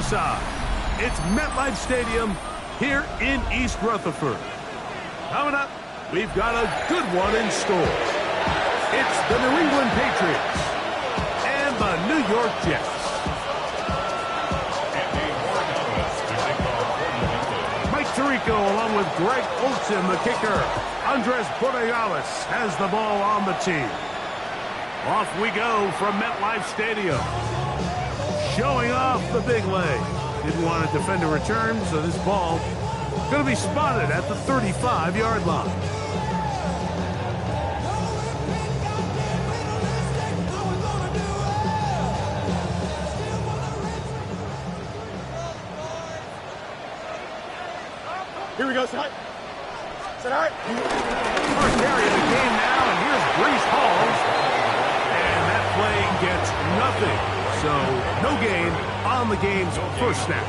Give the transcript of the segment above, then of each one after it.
side. It's MetLife Stadium here in East Rutherford. Coming up, we've got a good one in store. It's the New England Patriots and the New York Jets. Mike Tirico along with Greg Olsen, the kicker. Andres Borregales has the ball on the team. Off we go from MetLife Stadium. Showing off the big leg. Didn't want to defend a return, so this ball going to be spotted at the 35-yard line. Here we go, Set high. First carry of the game now, and here's Breece Hall. And that play gets nothing. So no gain on the game's first snap.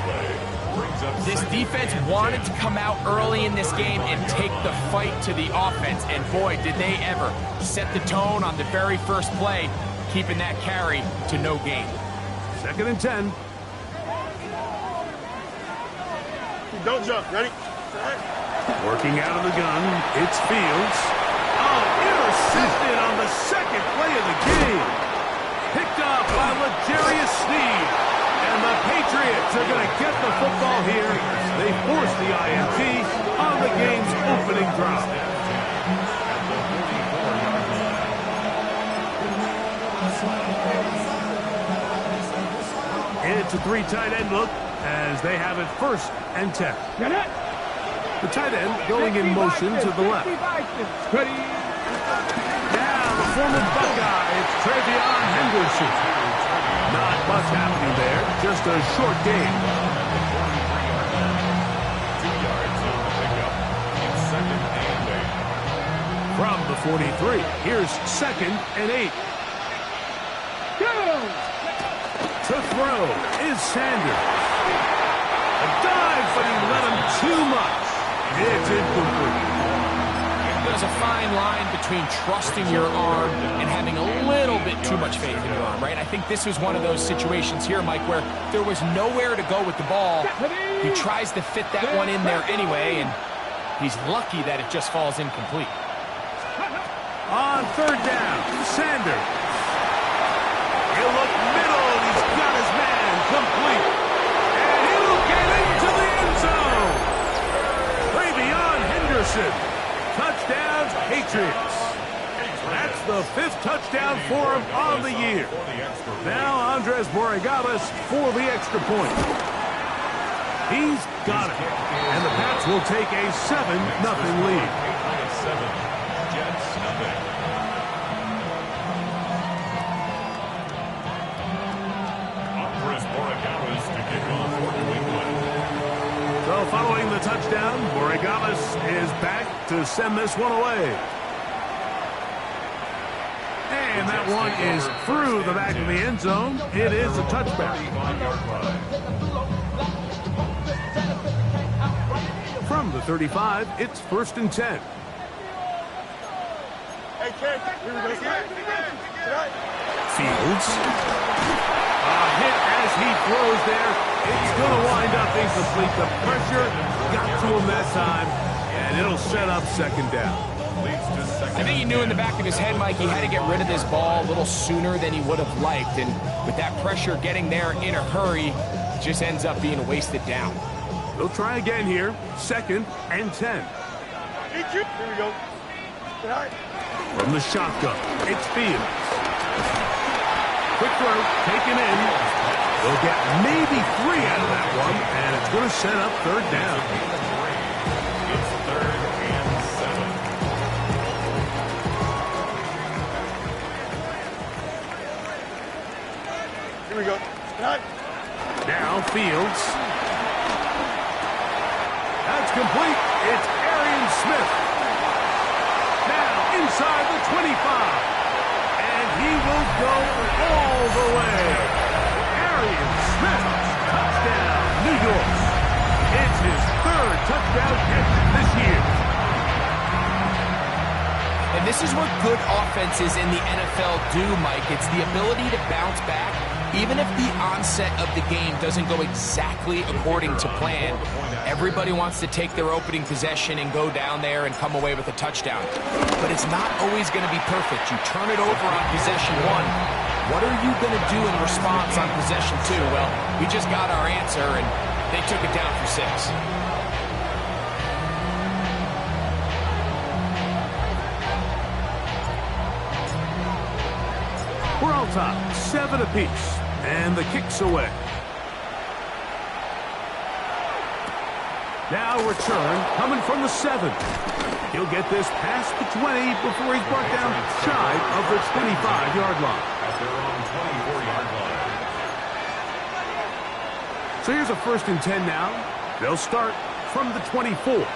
This defense wanted to come out early in this game and take the fight to the offense. And boy, did they ever set the tone on the very first play, keeping that carry to no gain. 2nd and 10. Don't jump. Ready? Working out of the gun, it's Fields. Oh, intercepted on the second play of the game. Picked up by L'Jarius Sneed. And the Patriots are going to get the football here. They force the INT on the game's opening drive. It's a 3 tight end look as they have it 1st and 10. The tight end going in motion to the left. Now the former Buckeye, it's Travion Henderson. Not much happening there, just a short game. 2 yards on the pickup. It's 2nd and 8. From the 43, here's 2nd and 8. To throw is Sanders. A dive, but he let him too much. It's incomplete. There's a fine line between trusting your arm and having a little bit too much faith in your arm, right? I think this was one of those situations here, Mike, where there was nowhere to go with the ball. He tries to fit that one in there anyway, and he's lucky that it just falls incomplete. On 3rd down, Sanders. He'll look middle, and he's got his man complete. And he'll get into the end zone. Travion Henderson. Touchdowns, Patriots. That's the 5th touchdown for him on the year. Now Andres Borregales for the extra point. He's got it. And the Pats will take a 7-0 lead. 7. Jets, nothing. Andres Borregales to kick off for New England. So following the touchdown, Borregales is back to send this one away. And that one is through the back of the end zone. It is a touchback. From the 35, it's 1st and 10. Hey, Ken, here we go. Fields. A hit as he throws there. It's going to wind up incomplete. The pressure got to him that time, and it'll set up 2nd down. I think he knew in the back of his head, Mike, he had to get rid of this ball a little sooner than he would have liked. And with that pressure getting there in a hurry, it just ends up being a wasted down. They'll try again here. 2nd and 10. Here we go. From the shotgun, it's Fields. Quick throw, taken in. They'll get maybe 3 out of that one, and it's going to set up 3rd down. It's 3rd and 7. Here we go. Now Fields. That's complete. It's Arian Smith. Now inside the 25. And he will go all the way. Arian Smith. Touchdown, New York. It's his 3rd touchdown hit this year. And this is what good offenses in the NFL do, Mike. It's the ability to bounce back Even if the onset of the game doesn't go exactly according to plan, everybody wants to take their opening possession and go down there and come away with a touchdown. But it's not always going to be perfect. You turn it over on possession 1. What are you going to do in response on possession 2? Well, we just got our answer, and they took it down for 6. We're on top, 7 apiece, and the kick's away. Now return coming from the 7. He'll get this past the 20 before he's brought down shy of the 25-yard line. At their own 24-yard line. So here's a 1st and 10 now. They'll start from the 24.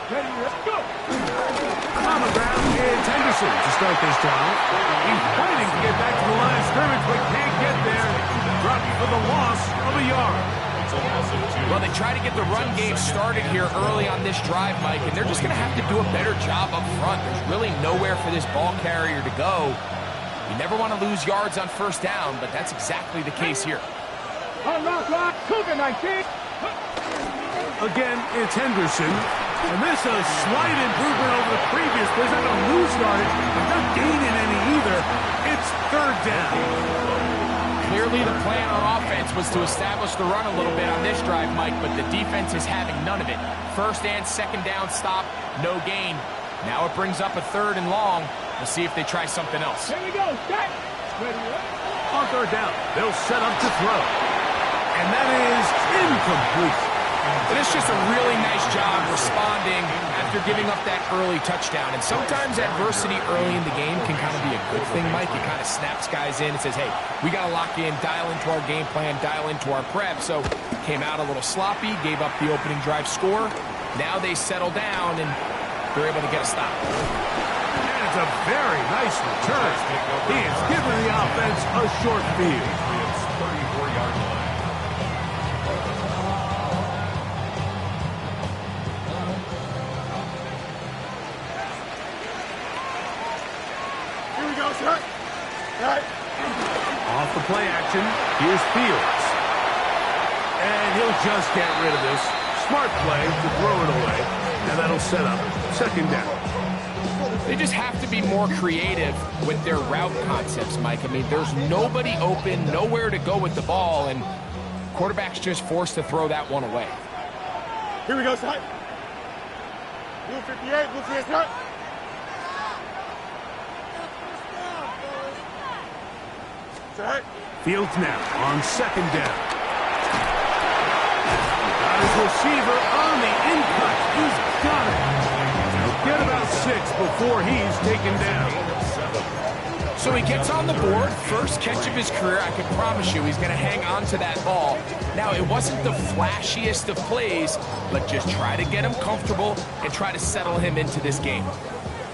Ready, let's go. On the ground is Henderson to start this drive. He's fighting to get back to the line of scrimmage, but can't get there. Dropped for the loss of a yard. Well, they try to get the run game started here early on this drive, Mike, and they're just going to have to do a better job up front. There's really nowhere for this ball carrier to go. You never want to lose yards on 1st down, but that's exactly the case here. Again, it's Henderson. And this is a slight improvement over the previous play. They're going to lose yardage, but not gaining any either. It's 3rd down. Clearly the plan on offense was to establish the run a little bit on this drive, Mike, but the defense is having none of it. 1st and 2nd down stop, no gain. Now it brings up a 3rd and long. We'll see if they try something else. Here we go. Set. Ready, On 3rd down, they'll set up to throw. And that is incomplete. But it's just a really nice job responding after giving up that early touchdown. And sometimes adversity early in the game can kind of be a good thing, Mike. It kind of snaps guys in and says, hey, we got to lock in, dial into our game plan, dial into our prep. So came out a little sloppy, gave up the opening drive score. Now they settle down, and they're able to get a stop. And it's a very nice return. He has given the offense a short field. It's 34-yard line. Off the play action, here's Fields. And he'll just get rid of this. Smart play to throw it away. And that'll set up 2nd down. They just have to be more creative with their route concepts, Mike. I mean, there's nobody open, nowhere to go with the ball, and quarterback's just forced to throw that one away. Here we go, side. Blue 58, blue 58, start. Set. Fields now on 2nd down. Got his receiver on the in-cut. He's got it. He'll get about 6 before he's taken down. So he gets on the board, first catch of his career. I can promise you he's going to hang on to that ball. Now, it wasn't the flashiest of plays, but just try to get him comfortable and try to settle him into this game.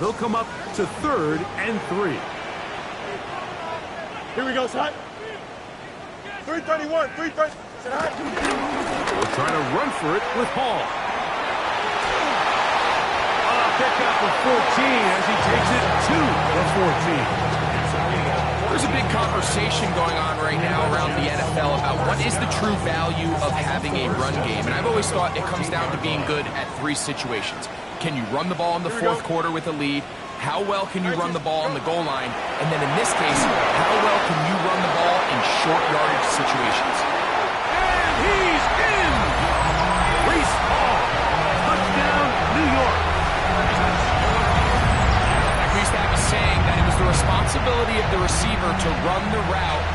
They'll come up to 3rd and 3. Here we go, side. 331, 330. Set high. They'll try to run for it with Hall. Pick up of 14 as he takes it to the 14. There's a big conversation going on right now around the NFL about what is the true value of having a run game. And I've always thought it comes down to being good at 3 situations. Can you run the ball in the 4th quarter with a lead? How well can you run the ball on the goal line? And then in this case, how well can you run the ball in short yardage situations? And he's in! Breece Hall. Touchdown, New York. We used to have a saying that it was the responsibility of the receiver to run the route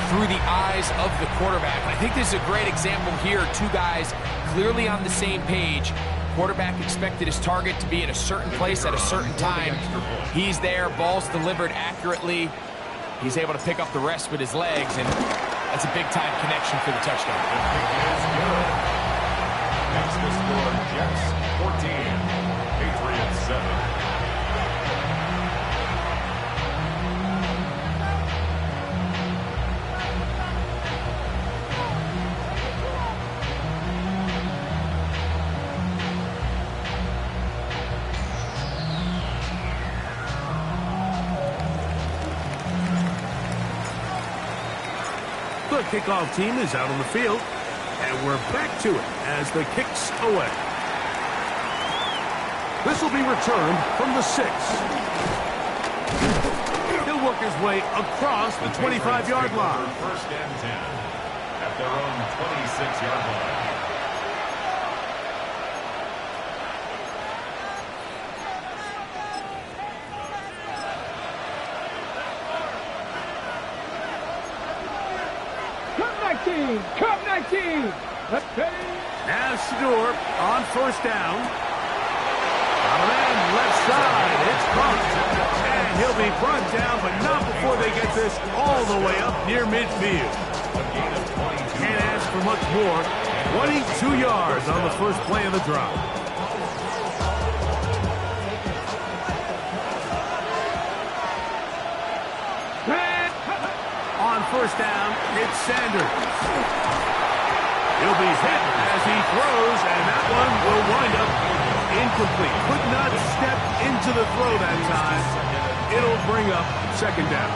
through the eyes of the quarterback. And I think this is a great example here. 2 guys clearly on the same page. Quarterback expected his target to be in a certain place at a certain time. He's there, ball's delivered accurately. He's able to pick up the rest with his legs, and that's a big-time connection for the touchdown. That's the score, Jets 14, Patriots 7. kickoff team is out on the field. And we're back to it as the kick's away. This will be returned from the 6. He'll work his way across the 25-yard line. First and 10 at their own 26-yard line. Cup 19. Now Shedeur on first down. On end, left side. It's caught. And he'll be brought down, but not before they get this all the way up near midfield. Can't ask for much more. 22 yards on the first play of the drive. On first down, it's Sanders. He'll be hit as he throws, and that one will wind up incomplete. Could not step into the throw that time. It'll bring up second down.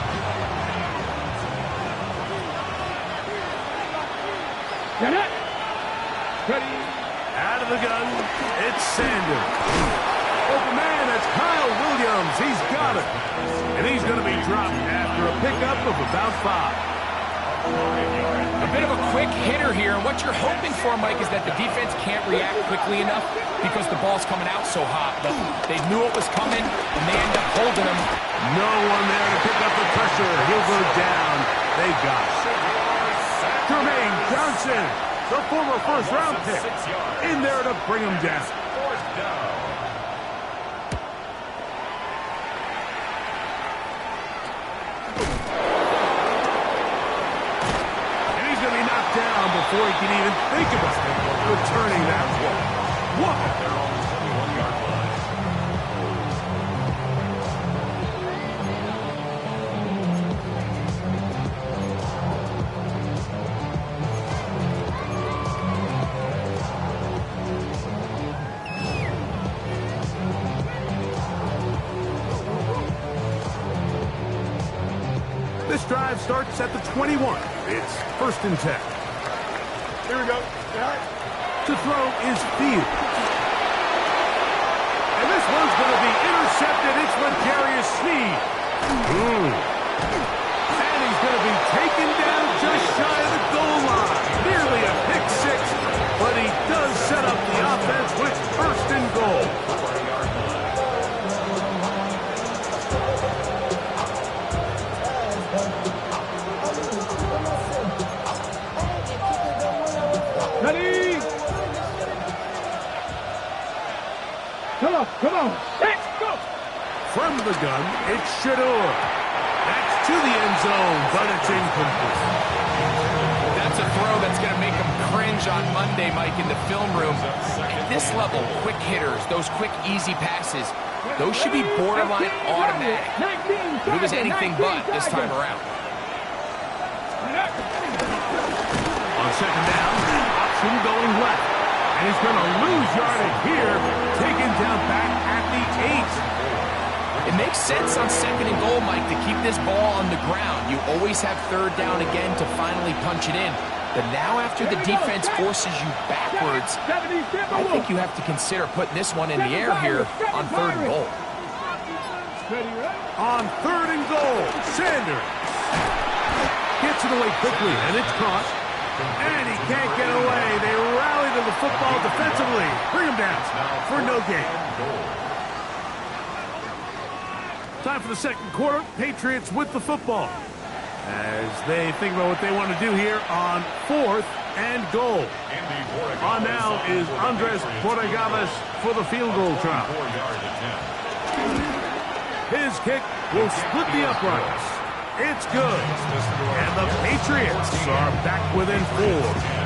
Ready. Out of the gun, it's Sanders. Open man, that's Kyle Williams. He's got it. And he's going to be dropped after a pickup of about 5. A bit of a quick hitter here, and what you're hoping for, Mike, is that the defense can't react quickly enough because the ball's coming out so hot. But they knew it was coming, and they end up holding him. No one there to pick up the pressure. He'll go down. They got it. Jermaine Johnson, the former first-round pick, in there to bring him down. Fourth down. Down before he can even think about returning that one. What? They're on the 21-yard line. This drive starts at the 21. It's first and 10. Here we go. To throw is Fields. And this one's going to be intercepted. It's L'Jarius Sneed. And he's going to be taken down just shy of the goal line. Nearly a pick 6, but he does set up the offense with first and goal. Ready. Come on. Let's go. From the gun, it's Shedeur. That's to the end zone, but it's incomplete. That's a throw that's going to make them cringe on Monday, Mike, in the film room. At this level, quick hitters, those quick, easy passes, those should be borderline automatic. But it was anything but this time around. On second down, option going left. And he's going to lose yardage here, taken down back at the 8. It makes sense on second and goal, Mike, to keep this ball on the ground. You always have third down again to finally punch it in. But now after the defense forces you backwards, I think you have to consider putting this one in the air here on third and goal. On third and goal, Sanders gets it away quickly, and it's caught. And he can't get away. They rally to the football defensively. Bring him down for no gain. Time for the second quarter. Patriots with the football as they think about what they want to do here on fourth and goal. On now is Andres Borregales for the field goal try. His kick will split the uprights. It's good. And the Patriots are back within 4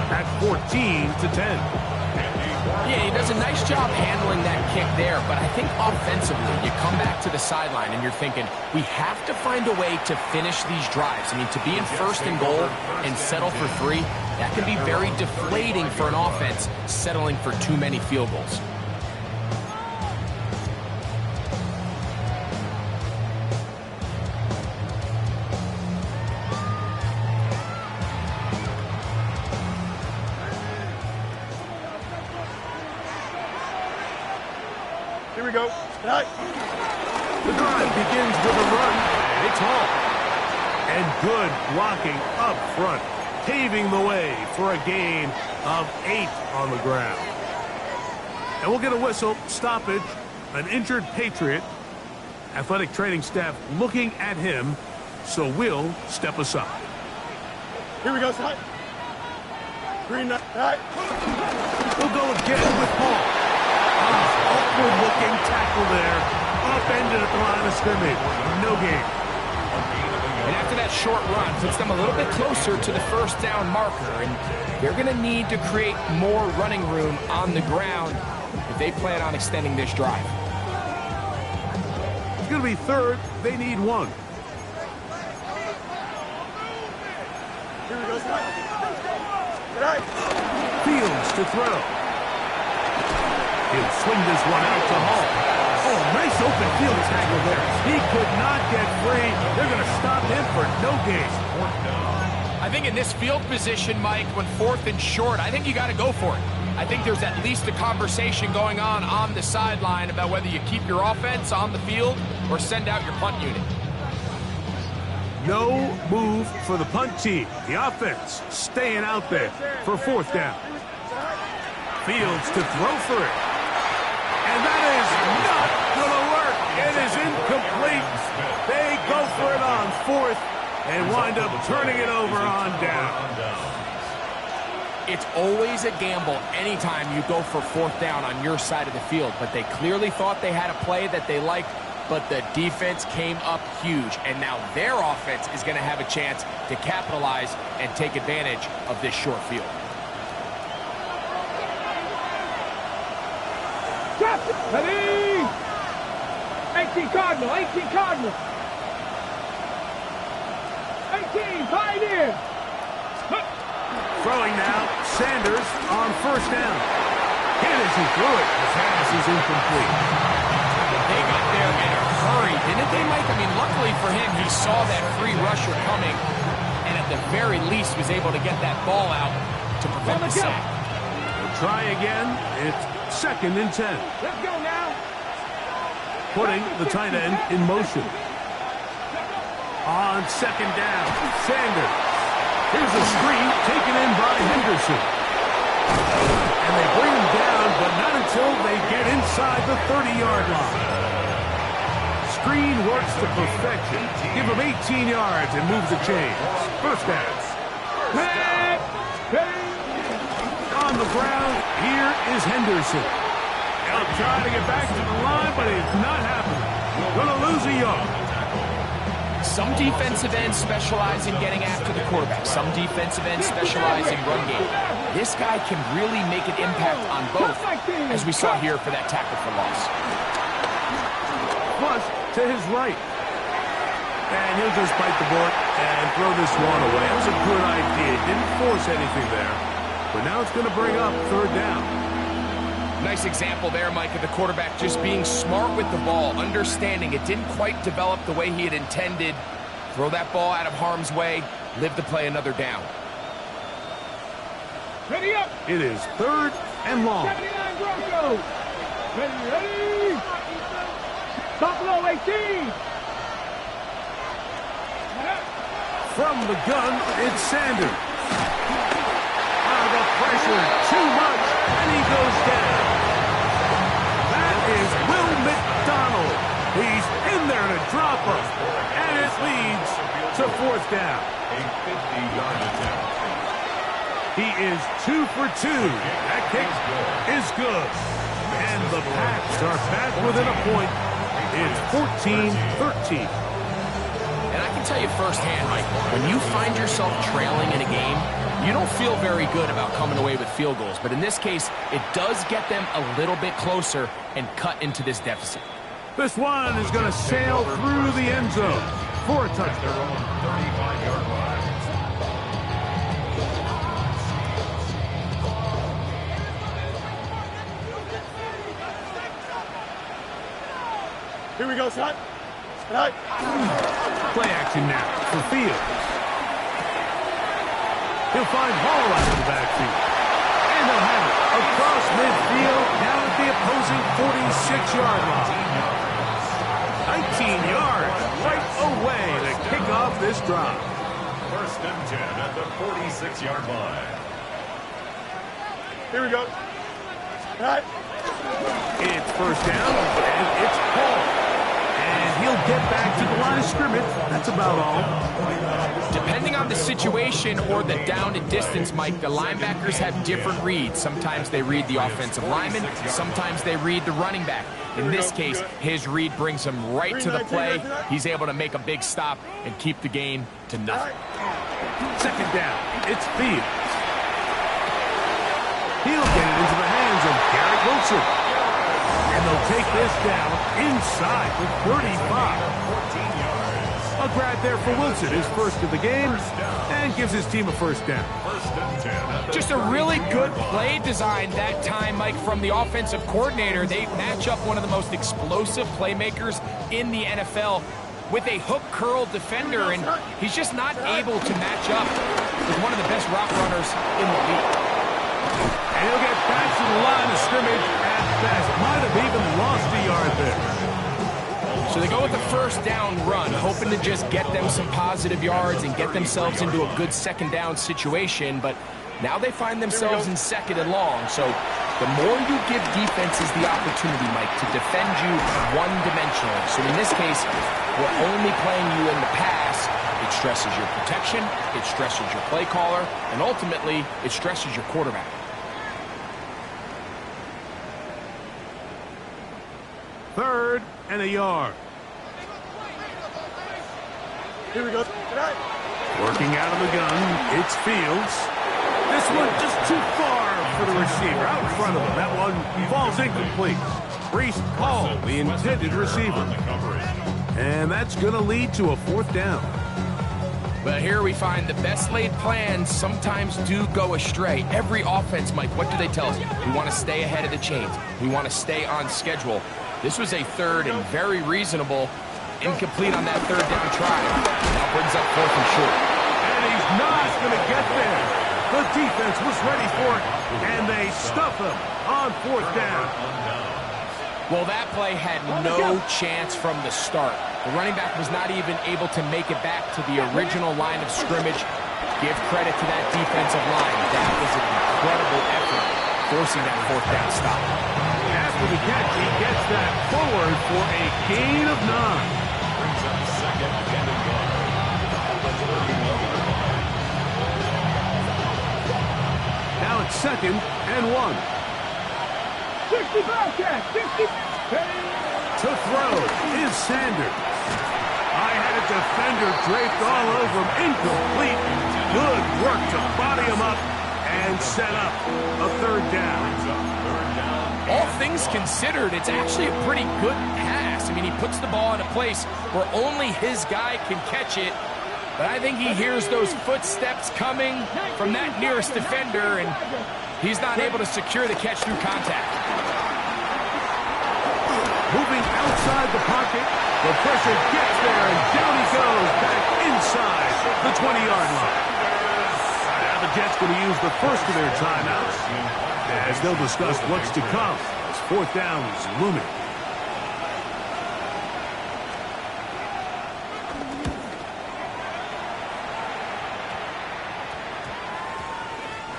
at 14-10. Yeah, he does a nice job handling that kick there, but I think offensively, you come back to the sideline and you're thinking, we have to find a way to finish these drives. I mean, to be in first and goal and settle for 3, that can be very deflating for an offense settling for too many field goals. Here we go. Tonight. The drive begins with a run, and it's home. And good blocking up front, paving the way for a gain of 8 on the ground. And we'll get a whistle, stoppage, an injured Patriot. Athletic training staff looking at him, so we'll step aside. Here we go, side. Green light. We'll go again with Paul. Awkward-looking tackle there. Upended at the line of scrimmage. No gain. And after that short run, puts them a little bit closer to the first down marker. And they're going to need to create more running room on the ground if they plan on extending this drive. It's going to be third. They need 1. Here we go, side. Tonight. Fields to throw. He'll swing this one out to Hall. Oh, nice open field tackle there. He could not get free. They're going to stop him for no gain. I think in this field position, Mike, when 4th and short, I think you got to go for it. I think there's at least a conversation going on the sideline about whether you keep your offense on the field or send out your punt unit. No move for the punt team. The offense staying out there for 4th down. Fields to throw for it. And that is not going to work. It is incomplete. They go for it on 4th and wind up turning it over on down. It's always a gamble anytime you go for 4th down on your side of the field, but they clearly thought they had a play that they liked, but the defense came up huge, and now their offense is going to have a chance to capitalize and take advantage of this short field. Ready? 18 Cardinal, 18 Cardinal. 18 Pioneer. Throwing now, Sanders on 1st down. Hit as he threw it. The pass is incomplete. They got there in a hurry, didn't they, Mike? I mean, luckily for him, he saw that free rusher coming, and at the very least was able to get that ball out to prevent the sack. We'll try again. It's 2nd and 10. Let's go now. Putting the tight end in motion. On 2nd down, Sanders. Here's a screen taken in by Henderson. And they bring him down, but not until they get inside the 30-yard line. Screen works to perfection. Give him 18 yards and moves the chains. 1st down. On the ground, here is Henderson. They'll try to get back to the line, but it's not happening. Going to lose a yard. Some defensive ends specialize in getting after the quarterback. Some defensive ends specialize in run game. This guy can really make an impact on both, as we saw here for that tackle for loss. Flush to his right. And he'll just bite the bullet and throw this one away. That was a good idea. Didn't force anything there. But now it's going to bring up 3rd down. Nice example there, Mike, of the quarterback just being smart with the ball, understanding it didn't quite develop the way he had intended. Throw that ball out of harm's way, live to play another down. Ready up. It is 3rd and long. 79 Broncos. Ready. Buffalo 18. From the gun, it's Sanders. The pressure too much, and he goes down. That is Will McDonald. He's in there to drop him, and it leads to 4th down. A 50-yard attempt. He is 2 for 2. That kick is good. And the Pats are back within a point. It's 14-13. And I can tell you firsthand, Mike, when you find yourself trailing in a game, you don't feel very good about coming away with field goals. But in this case, it does get them a little bit closer and cut into this deficit. This one is going to sail through the end zone for a touchdown. Their own 35-yard line. Here we go, son. Tonight. Play action now for Fields. He'll find Hall out of the backfield. And they'll have it across midfield, down at the opposing approaching 46-yard line. 19 yards right away to kick off this drive. First and 10 at the 46-yard line. Here we go. All right. It's first down, and it's Paul. And he'll get back to the line of scrimmage. That's about all. Depending on the situation or the down and distance, Mike, the linebackers have different reads. Sometimes they read the offensive lineman. Sometimes they read the running back. In this case, his read brings him right to the play. He's able to make a big stop and keep the gain to nothing. Second down, it's Fields. He'll get it into the hands of Garrett Wilson. And they'll take this down inside the 35. 14 yards. A grab there for Wilson, his first of the game, and gives his team a first down. First and 10 at the Just a really good play design that time, Mike, from the offensive coordinator. They match up one of the most explosive playmakers in the NFL with a hook curl defender, and he's just not able to match up with one of the best route runners in the league. And he'll get back to the line of scrimmage at best. Might have even lost a yard there. So they go with the first down run, hoping to just get them some positive yards and get themselves into a good second down situation, but now they find themselves in second and long. So the more you give defenses the opportunity, Mike, to defend you one-dimensionally. So in this case, we're only playing you in the pass. It stresses your protection, it stresses your play caller, and ultimately, it stresses your quarterback. Third and a yard. Here we go. All right. Working out of the gun, it's Fields. This one just too far for the receiver. Out in front of him. That one falls incomplete. Breece Hall, the intended receiver. And that's going to lead to a fourth down. But here we find the best laid plans sometimes do go astray. Every offense, Mike, what do they tell us? We want to stay ahead of the chains. We want to stay on schedule. This was a third and very reasonable. Incomplete on that third down try. Now brings up fourth and short. And he's not going to get there. The defense was ready for it, and they stuff him on fourth down. Well, that play had no chance from the start. The running back was not even able to make it back to the original line of scrimmage. Give credit to that defensive line. That was an incredible effort, forcing that fourth down stop. After the catch, he gets that forward for a gain of 9. brings up second and a yard. Now it's second and 1. 65 catch, 60. To throw is Sanders. I had a defender draped all over him. Incomplete. Good work to body him up and set up a third down. All things considered, it's actually a pretty good pass. I mean, he puts the ball in a place where only his guy can catch it. But I think he hears those footsteps coming from that nearest defender, and he's not able to secure the catch through contact. Moving outside the pocket. The pressure gets there, and down he goes back inside the 20-yard line. Now the Jets going to use the first of their timeouts as they'll discuss what's to come as fourth down is looming.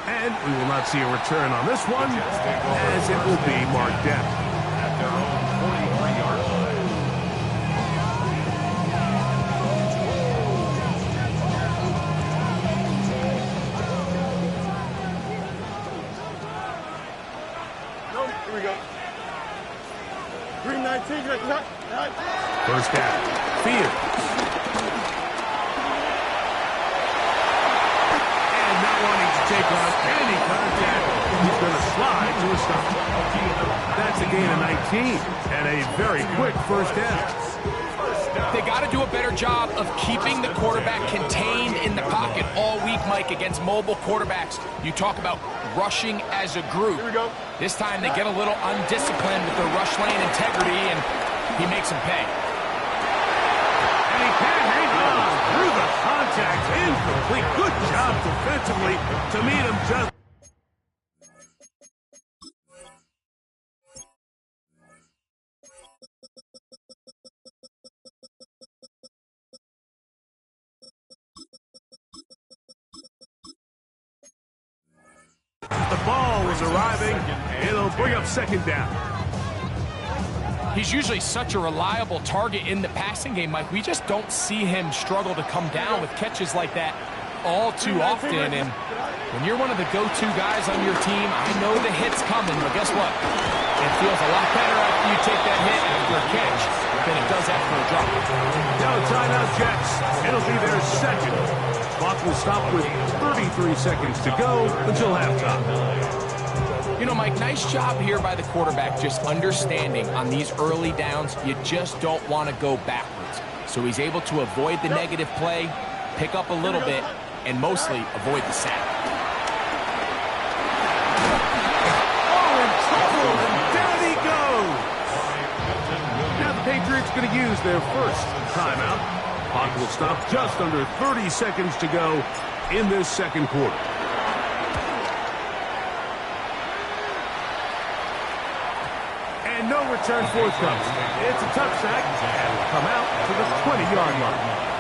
And we will not see a return on this one, as it will be marked down. At their own 43-yard line. No, here we go. 319. First down. Fields. And not wanting to take on any contact, he's going to slide to a stop. That's a gain of 19 and a very quick first down. They got to do a better job of keeping the quarterback contained in the pocket all week, Mike, against mobile quarterbacks. You talk about rushing as a group. Here we go. This time they get a little undisciplined with their rush lane integrity, and he makes them pay. And he can hang on through the contact. Incomplete. Good job defensively to meet him just tackles arriving. It'll bring up second down. He's usually such a reliable target in the passing game, Mike. We just don't see him struggle to come down with catches like that all too often. And when you're one of the go-to guys on your team, I know the hit's coming, but guess what? It feels a lot better after you take that hit after a catch than it does after a drop. No timeout, Jets. It'll be their second. Clock will stop with 33 seconds to go until halftime. You know, Mike, nice job here by the quarterback just understanding on these early downs, you just don't want to go backwards. So he's able to avoid the negative play, pick up a little bit, and mostly avoid the sack. Oh, in trouble, and down he goes. Now the Patriots going to use their first timeout. Clock will stop just under 30 seconds to go in this second quarter. And no return forthcoming. It's a tough sack, and will come out to the 20-yard line.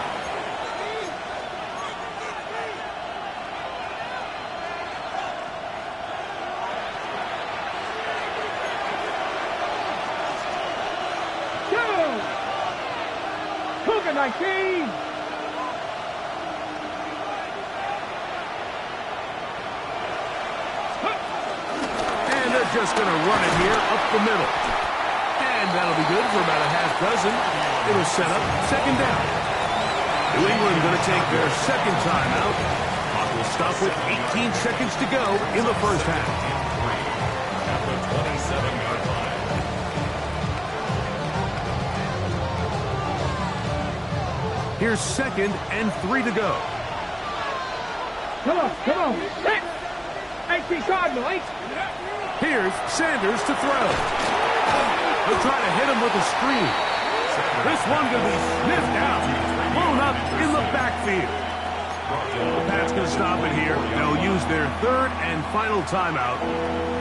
Cougar 19. And they're just going to run it here up the middle. And that'll be good for about a half dozen. It'll set up second down. New England going to take their second timeout. Clock will stop with 18 seconds to go in the first half. At the 27-yard line. Here's 2nd and 3 to go. Come on. 18 Cardinal, 8. Here's Sanders to throw. He'll try to hit him with a screen. This one going to be sniffed out, blown up in the backfield. The Pats going to stop it here. They'll use their third and final timeout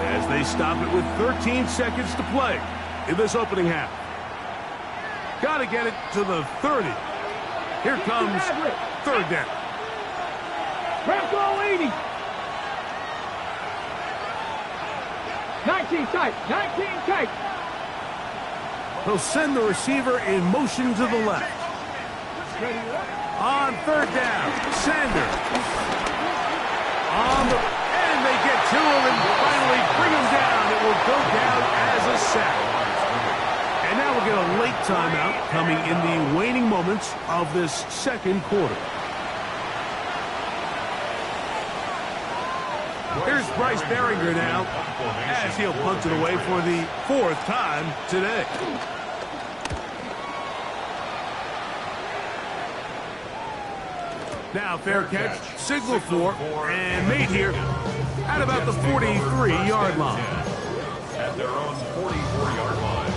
as they stop it with 13 seconds to play in this opening half. Got to get it to the 30. Here comes third down. Bronco 80. 19 tight. He'll send the receiver in motion to the left. On third down, Sanders. And they get to him and finally bring him down. It will go down as a sack. And now we'll get a late timeout coming in the waning moments of this second quarter. Here's Bryce Behringer now as he'll punt it away for the 4th time today. Now fair catch, signal for, and made here at about the 43-yard line. At their own 44-yard line.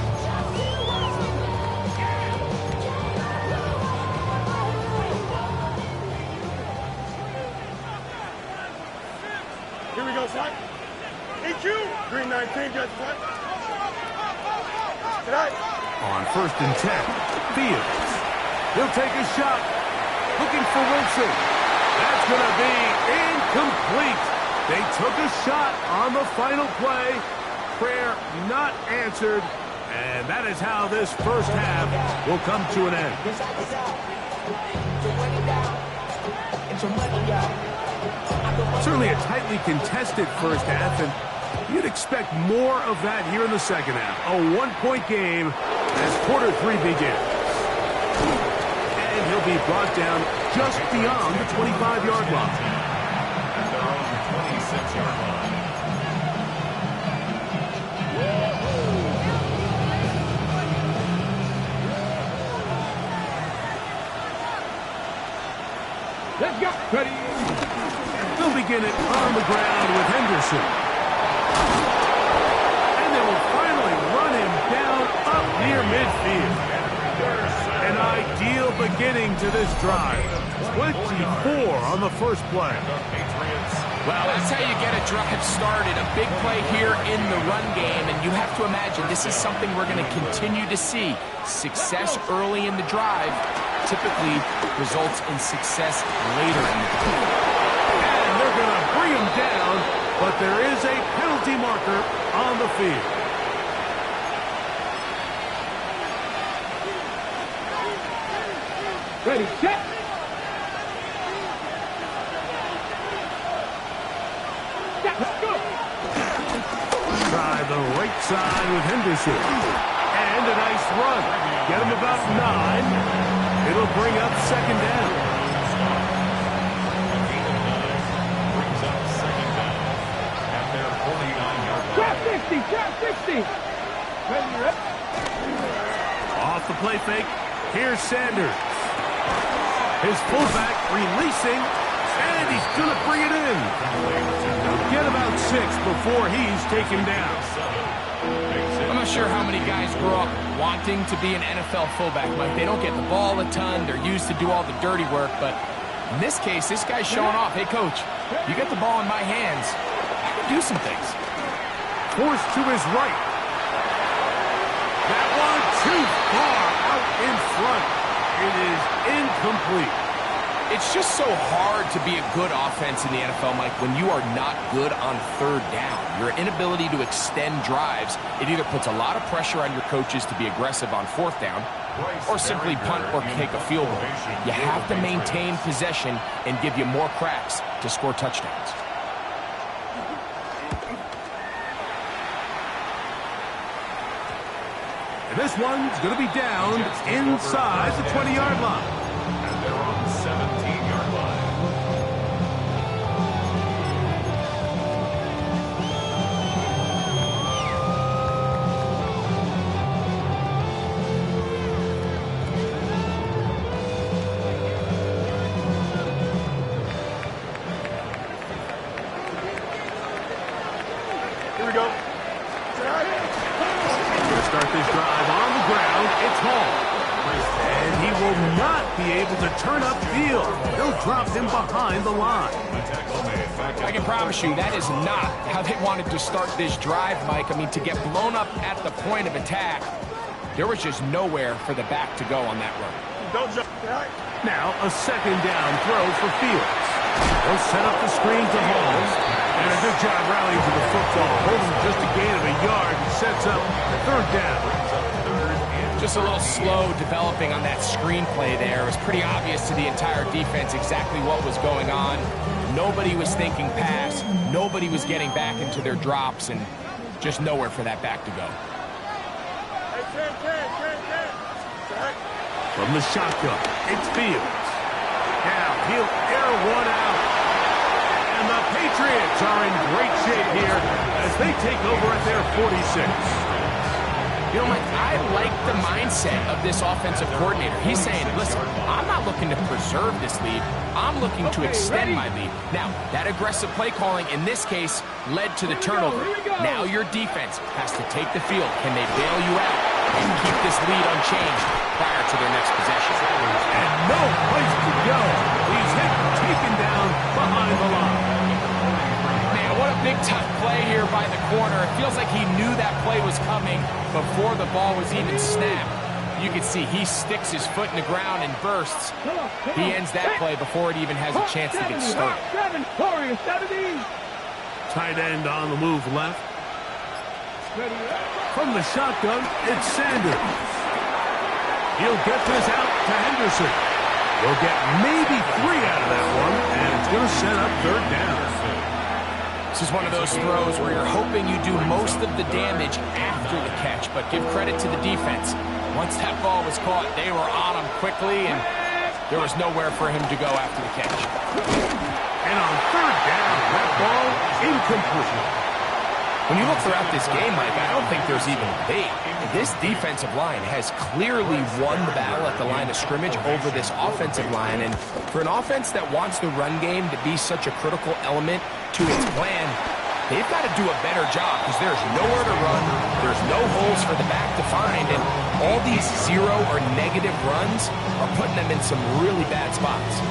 Here we go, son. EQ. Green 19, Jets flat. On 1st and 10, Fields. He'll take a shot. Looking for Wilson. That's going to be incomplete. They took a shot on the final play. Prayer not answered. And that is how this first half will come to an end. Certainly a tightly contested first half, and you'd expect more of that here in the second half. A one-point game as quarter 3 begins. And he'll be brought down just beyond the 25-yard line. At their own 26-yard line. Let's go. Ready. They'll begin it on the ground with Henderson. And they will finally run him down up near midfield. An ideal beginning to this drive. 24 on the first play. Well, that's how you get a drive started. A big play here in the run game, and you have to imagine this is something we're going to continue to see. Success early in the drive typically results in success later in the drive. And they're going to bring him down, but there is a penalty penalty marker on the field. Ready, set. Let's go. Try the right side with Henderson. And a nice run. Get him about 9. It'll bring up second down. Brings up second down at their 49-yard line. Trap 60. Ready. Off the play fake. Here's Sanders. His fullback releasing, and he's going to bring it in. He'll get about 6 before he's taken down. I'm not sure how many guys grow up wanting to be an NFL fullback, Mike. They don't get the ball a ton. They're used to do all the dirty work. But in this case, this guy's showing off. Hey, coach, you get the ball in my hands, I can do some things. Forced to his right. That one too far out in front. It is incomplete. It's just so hard to be a good offense in the NFL, Mike, when you are not good on third down. Your inability to extend drives, it either puts a lot of pressure on your coaches to be aggressive on fourth down or simply punt or kick a field goal. You have to maintain possession and give you more cracks to score touchdowns. And this one's going to be down inside the 20-yard line. And they're on the 17-yard line. Here we go. Start this drive on the ground. It's Hall. And he will not be able to turn upfield. They'll drop him behind the line. I can promise you that is not how they wanted to start this drive, Mike. I mean, to get blown up at the point of attack, there was just nowhere for the back to go on that run. Don't jump. Now a second down throw for Fields. They'll set up the screen to Holmes. And a good job rallying to the football. Holding just a gain of a yard and sets up third down. Just a little slow developing on that screenplay there. It was pretty obvious to the entire defense exactly what was going on. Nobody was thinking pass. Nobody was getting back into their drops, and just nowhere for that back to go. From the shotgun, it's Fields. Now he'll air one out. And the Patriots are in great shape here as they take over at their 46. You know, Mike, I like the mindset of this offensive coordinator. He's saying, listen, I'm not looking to preserve this lead. I'm looking to extend my lead. Now, that aggressive play calling in this case led to the turnover. Now your defense has to take the field. Can they bail you out and keep this lead unchanged prior to their next possession? And no place to go. He's hit and taken down behind the line. Man, what a big-time play here by the corner. It feels like he knew that play was coming before the ball was even snapped. You can see he sticks his foot in the ground and bursts. He ends that play before it even has a chance to get started. Tight end on the move left. From the shotgun, it's Sanders. He'll get this out to Henderson. He'll get maybe 3 out of that one, and it's going to set up third down. This is one of those throws where you're hoping you do most of the damage after the catch, but give credit to the defense. Once that ball was caught, they were on him quickly, and there was nowhere for him to go after the catch. And on third down, that ball incomplete. When you look throughout this game, Mike, I don't think there's even debate. This defensive line has clearly won the battle at the line of scrimmage over this offensive line. And for an offense that wants the run game to be such a critical element to its plan, they've got to do a better job because there's nowhere to run, there's no holes for the back to find, and all these zero or negative runs are putting them in some really bad spots.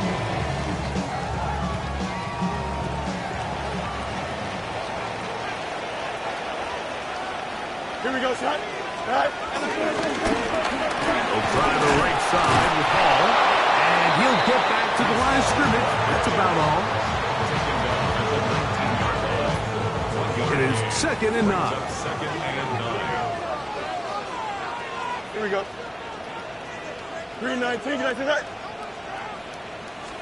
Here we go, son. He'll try the right side with Hall, and he'll get back to the line of scrimmage. That's about all. It is 2nd and 9. Second and 9. Here we go. Green 19, can I see that?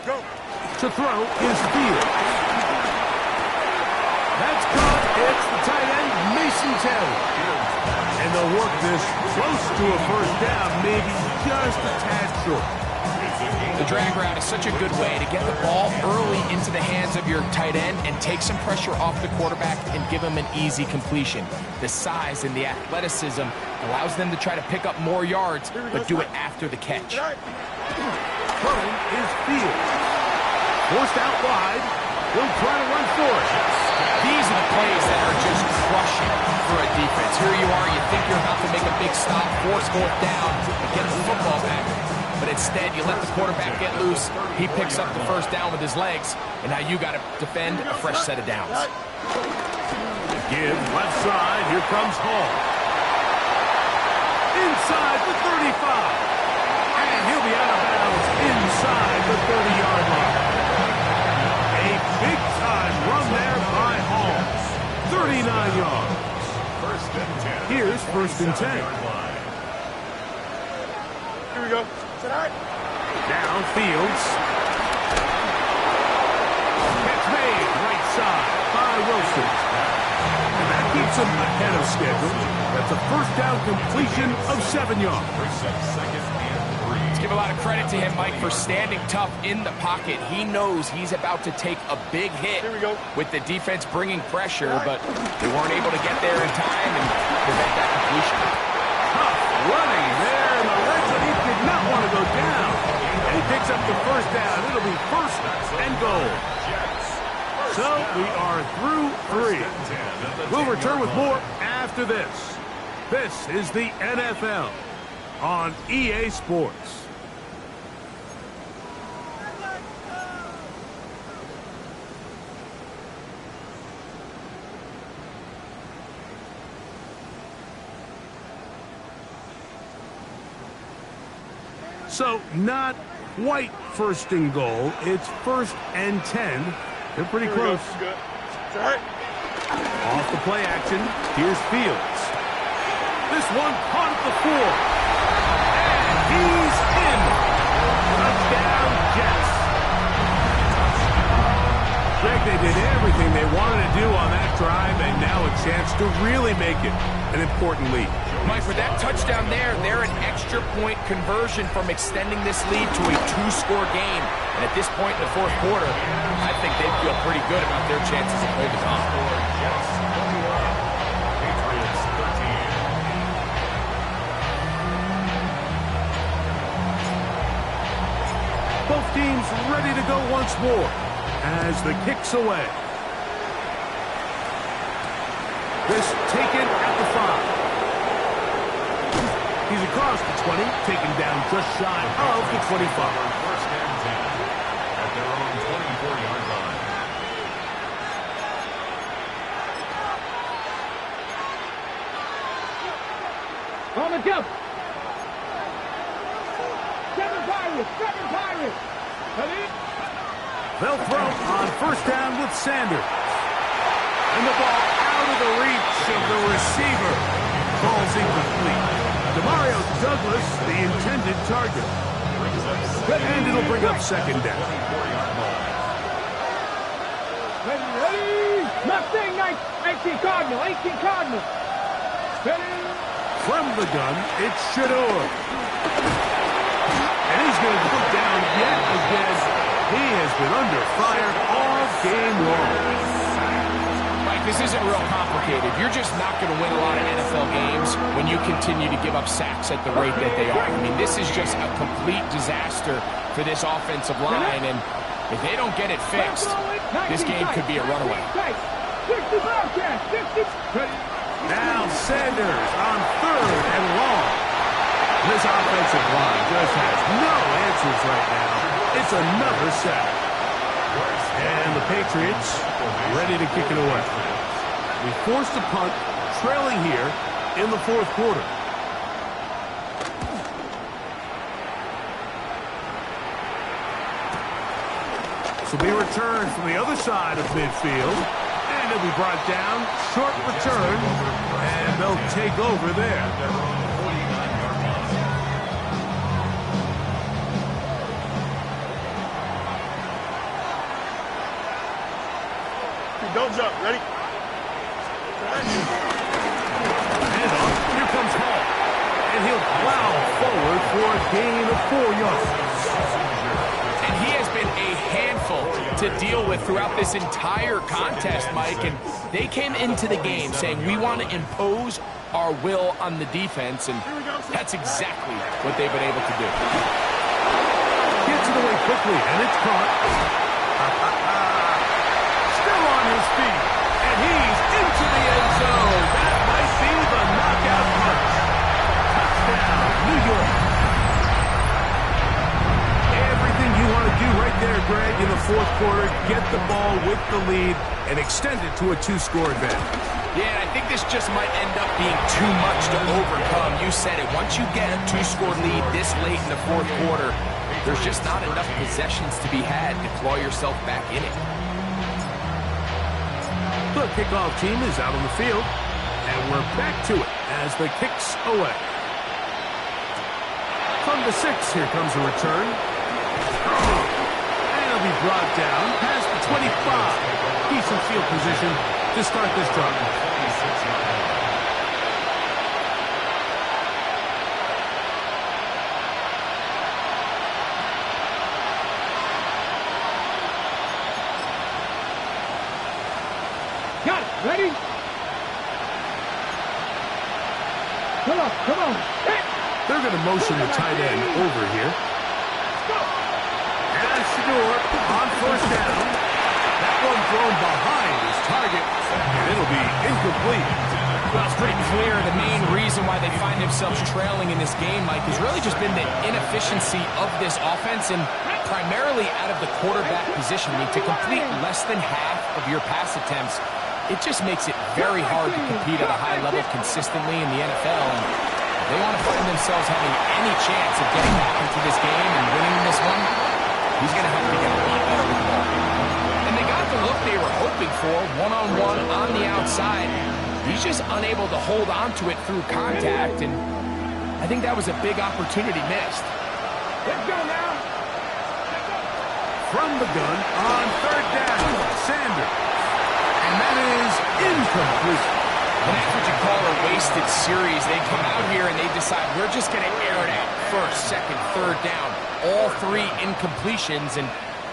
Go. To throw is Fields. That's caught. It's the tight end, Mason Taylor. And they'll work this close to a first down, maybe just a tad short. The drag route is such a good way to get the ball early into the hands of your tight end and take some pressure off the quarterback and give him an easy completion. The size and the athleticism allows them to try to pick up more yards, but do it after the catch. Throwing is Fields. Forced out wide. He'll try to run for it. These are the plays that are just crushing for a defense. Here you are, you think you're about to make a big stop, force 4th down, and get the football back. But instead, you let the quarterback get loose. He picks up the first down with his legs, and now you got to defend a fresh set of downs. Give left side. Here comes Hall. Inside the 35. And he'll be out of bounds inside the 30-yard line. A big-time run there by Hall. 39 yards. First and 10. Here's 1st and 10. Here we go. Downfields. Catch made right side by Wilson. And that keeps him ahead of schedule. That's a first down completion of 7 yards. Second and 3. Let's give a lot of credit to him, Mike, for standing tough in the pocket. He knows he's about to take a big hit with the defense bringing pressure, but they weren't able to get there in time and prevent that completion. Tough running there in the red zone. He did not want to go down. And he picks up the first down. It'll be 1st and goal. So we are through 3. We'll return with more after this. This is the NFL on EA Sports. So not quite 1st and goal. It's 1st and 10. They're pretty close. Off the play action. Here's Fields. This one caught at the 4. And he's in. Touchdown, Jets. Greg, they did everything they wanted to do on that drive, and now a chance to really make it an important lead. Mike, with that touchdown there, they're an extra point conversion from extending this lead to a 2-score game. And at this point in the 4th quarter, I think they feel pretty good about their chances of holding on. Patriots 13. Both teams ready to go once more as the kick's away. This taken at the 5. He's across the 20, taken down just shy of the 25. First and 10 at their own 24-yard line. On the jump. 7 Pirates. Ready? They'll throw on 1st down with Sanders. And the ball out of the reach of the receiver. Ball's incomplete. Demario Douglas, the intended target. And it'll bring up 2nd down. Ready? Mustang 18 Cardinal. Ready? From the gun, it's Shador. And he's going to go down yet again. He has been under fire all game long. Mike, this isn't real complicated. You're just not going to win a lot of NFL games when you continue to give up sacks at the rate that they are. I mean, this is just a complete disaster for this offensive line, and if they don't get it fixed, this game could be a runaway. Now Sanders on 3rd and long. This offensive line just has no answers right now. It's another sack. And the Patriots ready to kick it away. We forced a punt, trailing here in the 4th quarter. This will be returned from the other side of midfield. And he'll be brought down. Short return, and they'll take over there. Don't jump. Ready? Hand off. Here comes Hall. And he'll plow forward for a gain of 4 yards. And he has been a handful to deal with throughout this entire contest, Mike. And they came into the game saying, we want to impose our will on the defense. And that's exactly what they've been able to do. Gets it away quickly, and it's caught. Still on his feet, and he's into the end zone. That might be the knockout punch. Touchdown, New York. Everything you want to do right there, Greg, in the fourth quarter, get the ball with the lead and extend it to a 2-score advantage. Yeah, and I think this just might end up being too much to overcome. You said it. Once you get a 2-score lead this late in the fourth quarter, there's just not enough possessions to be had to claw yourself back in it. The kickoff team is out on the field, and we're back to it as the kick's away. From the 6, here comes a return. And he'll be brought down past the 25. Decent field position to start this drive. Got it. Ready? Come on, come on. Hit. They're going to motion the tight end over here. Go. And Shedeur on first down. That one thrown behind his target, and it'll be incomplete. Well, it's pretty clear the main reason why they find themselves trailing in this game, Mike, has really just been the inefficiency of this offense and primarily out of the quarterback position. I mean, to complete less than half of your pass attempts, it just makes it very hard to compete at a high level consistently in the NFL. And if they want to find themselves having any chance of getting back into this game and winning this one, he's going to have to get a lot better with the ball. And they got the look they were hoping for, one-on-one on the outside. He's just unable to hold on to it through contact, and I think that was a big opportunity missed. Let's go now. From the gun on third down, Sanders. And that is incomplete. And that's what you call a wasted series. They come out here and they decide, we're just going to air it out. First, second, third down. All 3 incompletions, and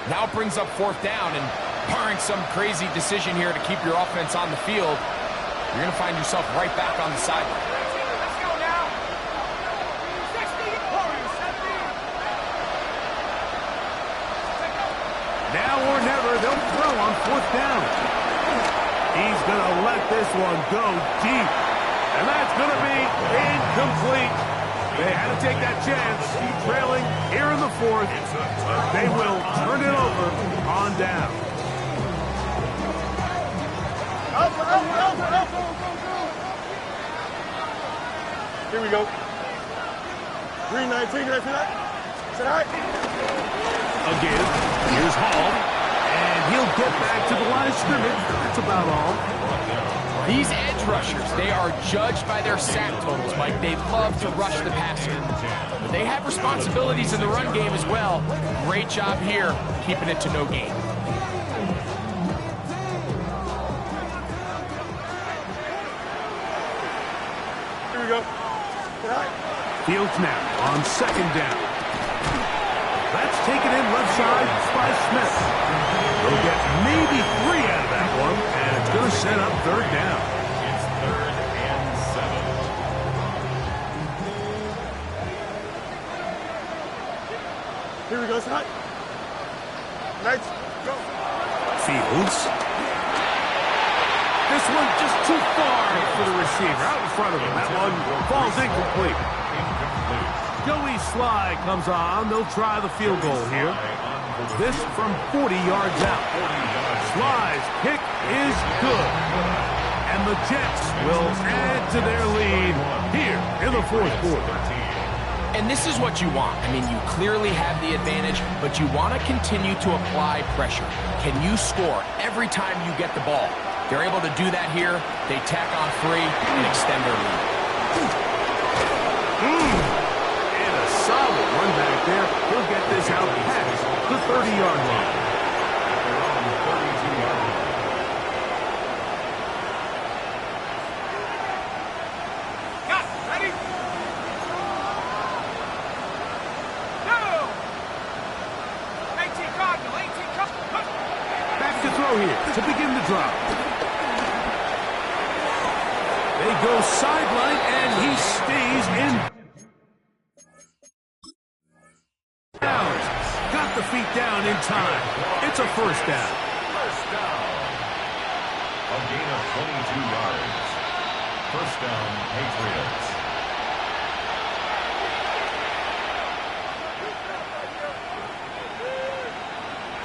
now it brings up fourth down. And barring some crazy decision here to keep your offense on the field, you're going to find yourself right back on the sideline. Let's go now. 60. Now or never, they'll throw on fourth down. He's going to let this one go deep. And that's going to be incomplete. They had to take that chance. Trailing here in the fourth. They will turn it over on down. Here we go. Green 19, ready for that? Is that all right? Again, here's Hall. And he'll get back to the line of scrimmage. That's about all. These edge rushers, they are judged by their sack totals, Mike. They love to rush the passer. But they have responsibilities in the run game as well. Great job here, keeping it to no gain. Here we go. Fields now on second down. That's taken in left side by Smith. They'll get maybe 3 out of that one, and it's going to set up third down. It's 3rd and 7. Here we go, side. Nice. Go. Fields. This one just too far for the receiver. Out in front of him. That one falls incomplete. Joey Sly comes on. They'll try the field goal here. This from 40 yards out. Sly's kick is good. And the Jets will add to their lead here in the fourth quarter. And this is what you want. I mean, you clearly have the advantage, but you want to continue to apply pressure. Can you score every time you get the ball? They're able to do that here. They tack on 3 and extend their lead. And a solid run back there. He'll get this out past the 30-yard line. They're on the 32-yard line. Ready? Go! 18 Cardinal, 18 Cardinal. Back to throw here to begin the drop. They go sideline, and he stays in. Got the feet down in time. It's a first down. First down. A gain of 22 yards. First down, Patriots.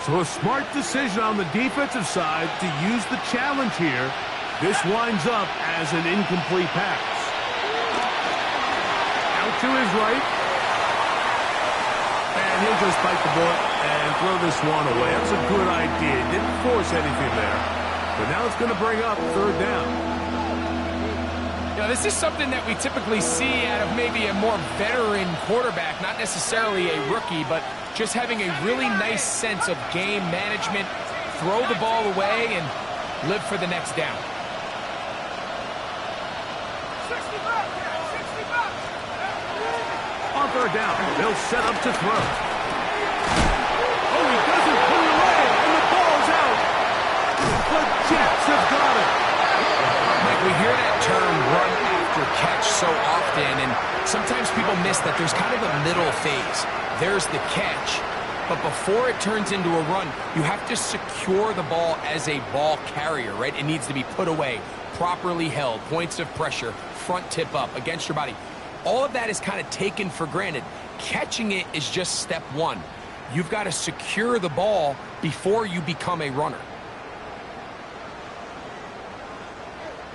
So a smart decision on the defensive side to use the challenge here. This winds up as an incomplete pass. Out to his right. And he'll just bite the bullet and throw this one away. That's a good idea. Didn't force anything there. But now it's going to bring up third down. Now, this is something that we typically see out of maybe a more veteran quarterback, not necessarily a rookie, but just having a really nice sense of game management, throw the ball away, and live for the next down. 60 bucks, 60 bucks. On third down, they'll set up to throw. Oh, he doesn't pull away, and the ball's out. The Jets have got it. Like, we hear that term run after catch so often, and sometimes people miss that there's kind of a middle phase. There's the catch, but before it turns into a run, you have to secure the ball as a ball carrier, right? It needs to be put away, properly held, points of pressure, front tip up against your body. All of that is kind of taken for granted. Catching it is just step one. You've got to secure the ball before you become a runner.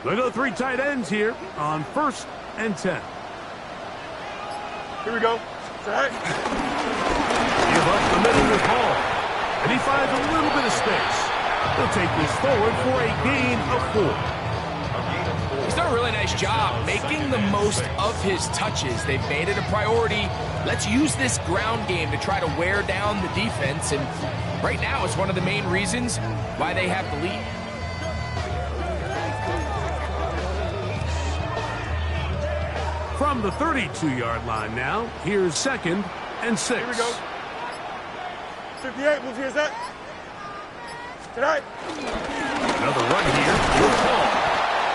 Look at the 3 tight ends here on 1st and 10. Here we go. Set. Give up the middle with Hall. And he finds a little bit of space. He'll take this forward for a gain of 4. He's done a really nice job making the most of his touches. They've made it a priority. Let's use this ground game to try to wear down the defense. And right now, it's one of the main reasons why they have the lead. From the 32-yard line now, here's 2nd and 6. Here we go. 58, move here, set. Tonight. Another run here. Good call.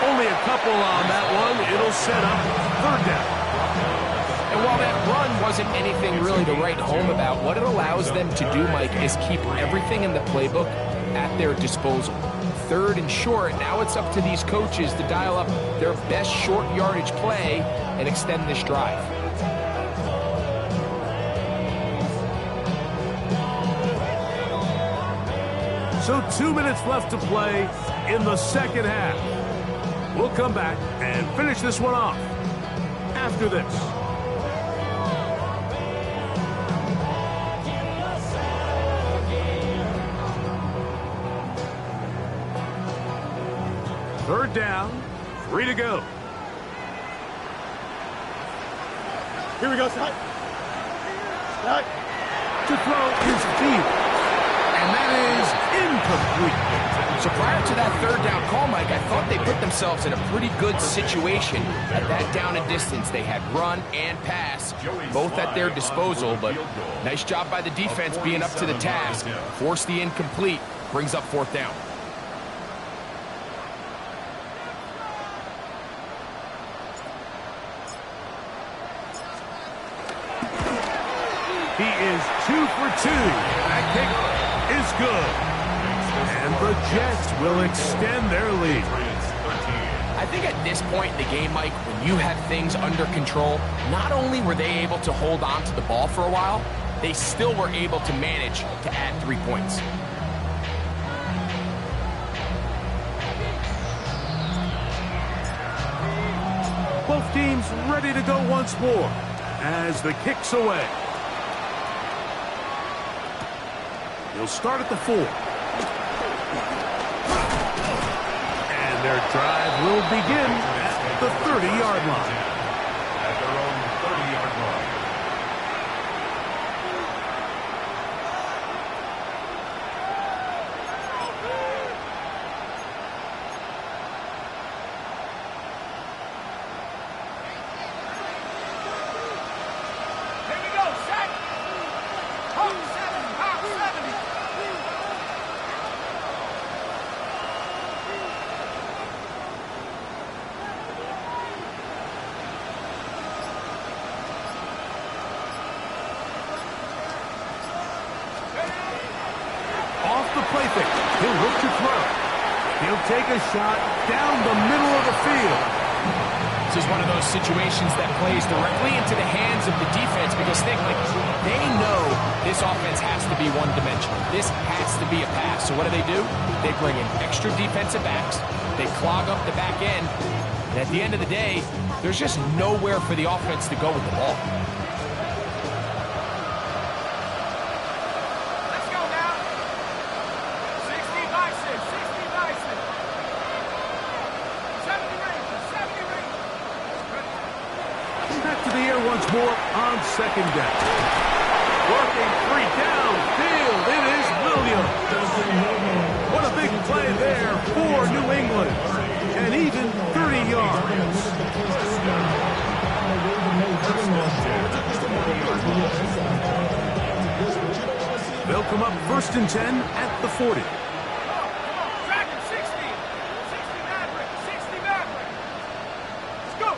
Only a couple on that one. It'll set up third down. And while that run wasn't anything really to write home about, what it allows them to do, Mike, is keep everything in the playbook at their disposal. 3rd and short, now it's up to these coaches to dial up their best short yardage play and extend this drive. So 2 minutes left to play in the second half. We'll come back and finish this one off after this. Third down, 3 to go. Here we go, set. Set. To throw is deep. And that is incomplete. So prior to that third down call, Mike, I thought they put themselves in a pretty good situation at that down and distance. They had run and pass, both at their disposal, but nice job by the defense being up to the task. Force the incomplete, brings up 4th down. He is 2 for 2. That kick is good. And the Jets will extend their lead. I think at this point in the game, Mike, when you have things under control, not only were they able to hold on to the ball for a while, they still were able to manage to add 3 points. Both teams ready to go once more as the kick's away. He'll start at the 4. their drive will begin at the 30-yard line. At their own 30-yard line. Here we go, set. Home 7, hop 70. Off the play fake, he'll look to throw. He'll take a shot down the middle of the field. This is one of those situations that plays directly into the hands of the defense because they know this offense has to be one-dimensional. This has to be a pass. So what do? They bring in extra defensive backs. They clog up the back end. And at the end of the day, there's just nowhere for the offense to go with the ball. Let's go now. 60 Bison, 60 Bison. 70 Rangers, 70 Rangers. Back to the air once more on second down. Working three downfield. It is Williams. What a big play there for New England. And even 30 yards. They'll come up 1st and 10 at the 40. Dragon, 60. 60 Maverick, 60 Maverick. Let's go.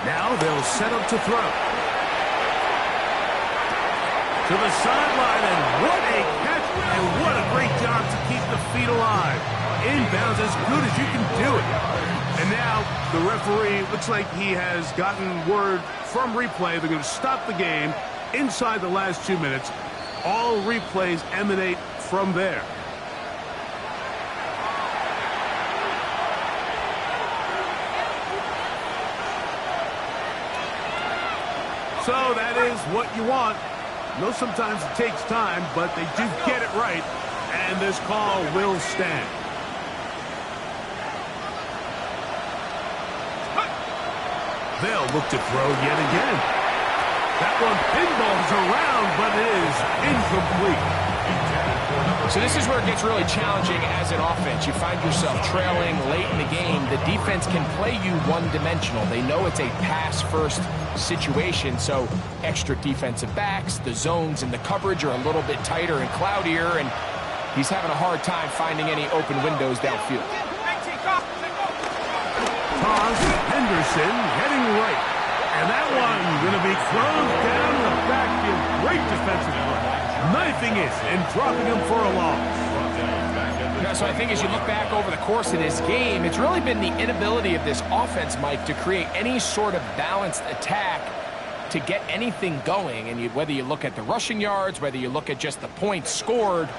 Now they'll set up to throw. To the sideline, and what a catch, and what a great job to keep the feet alive. Inbounds as good as you can do it. And now the referee looks like he has gotten word from replay. They're going to stop the game inside the last 2 minutes. All replays emanate from there. So that is what you want. I know sometimes it takes time, but they do get it right, and this call will stand. They'll look to throw yet again. That one pinballs around, but it is incomplete. So this is where it gets really challenging as an offense. You find yourself trailing late in the game. The defense can play you one-dimensional. They know it's a pass-first situation, so extra defensive backs, the zones and the coverage are a little bit tighter and cloudier, and he's having a hard time finding any open windows downfield. Toss Henderson heading right. And that one going to be thrown down the backfield. Great defensive play. Knifing it and dropping him for a loss. Yeah, so I think as you look back over the course of this game, it's really been the inability of this offense, Mike, to create any sort of balanced attack to get anything going. And whether you look at the rushing yards, whether you look at just the points scored,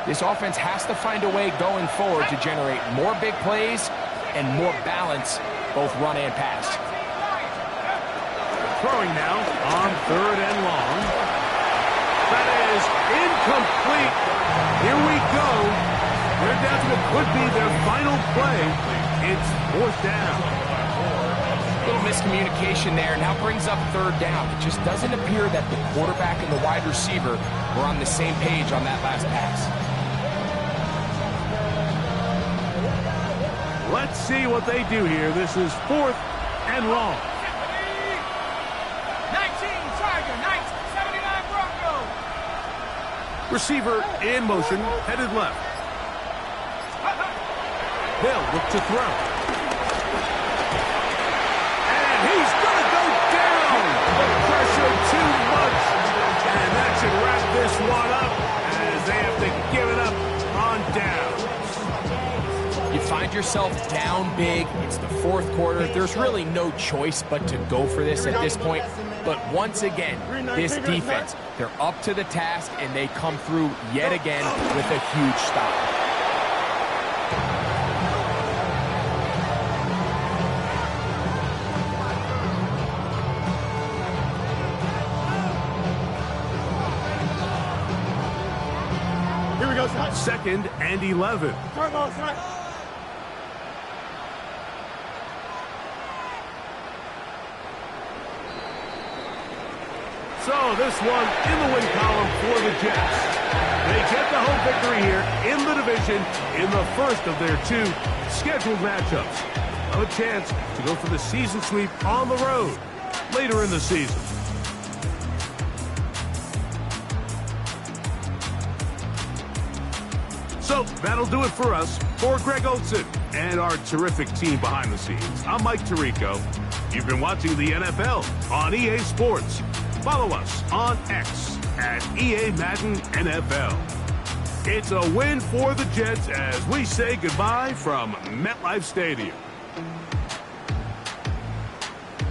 this offense has to find a way going forward to generate more big plays and more balance, both run and pass. Throwing now on 3rd and long. That is incomplete. Here we go. They're down to what could be their final play. It's 4th down. A little miscommunication there. Now brings up 3rd down. It just doesn't appear that the quarterback and the wide receiver were on the same page on that last pass. Let's see what they do here. This is 4th and long. 19 Tiger, 79 Bronco. Receiver in motion, headed left. They'll look to throw. And he's going to go down. The pressure too much. And that should wrap this one up as they have to give it up on down. You find yourself down big. It's the 4th quarter. There's really no choice but to go for this at this point. But once again, this defense, they're up to the task, and they come through yet again with a huge stop. Here we go, son. 2nd and 11. Turbo, son. So this one in the win column for the Jets. They get the home victory here in the division in the first of their 2 scheduled matchups. A chance to go for the season sweep on the road later in the season. So that'll do it for us. For Greg Olsen and our terrific team behind the scenes, I'm Mike Tirico. You've been watching the NFL on EA Sports. Follow us on X at EA Madden NFL. It's a win for the Jets as we say goodbye from MetLife Stadium.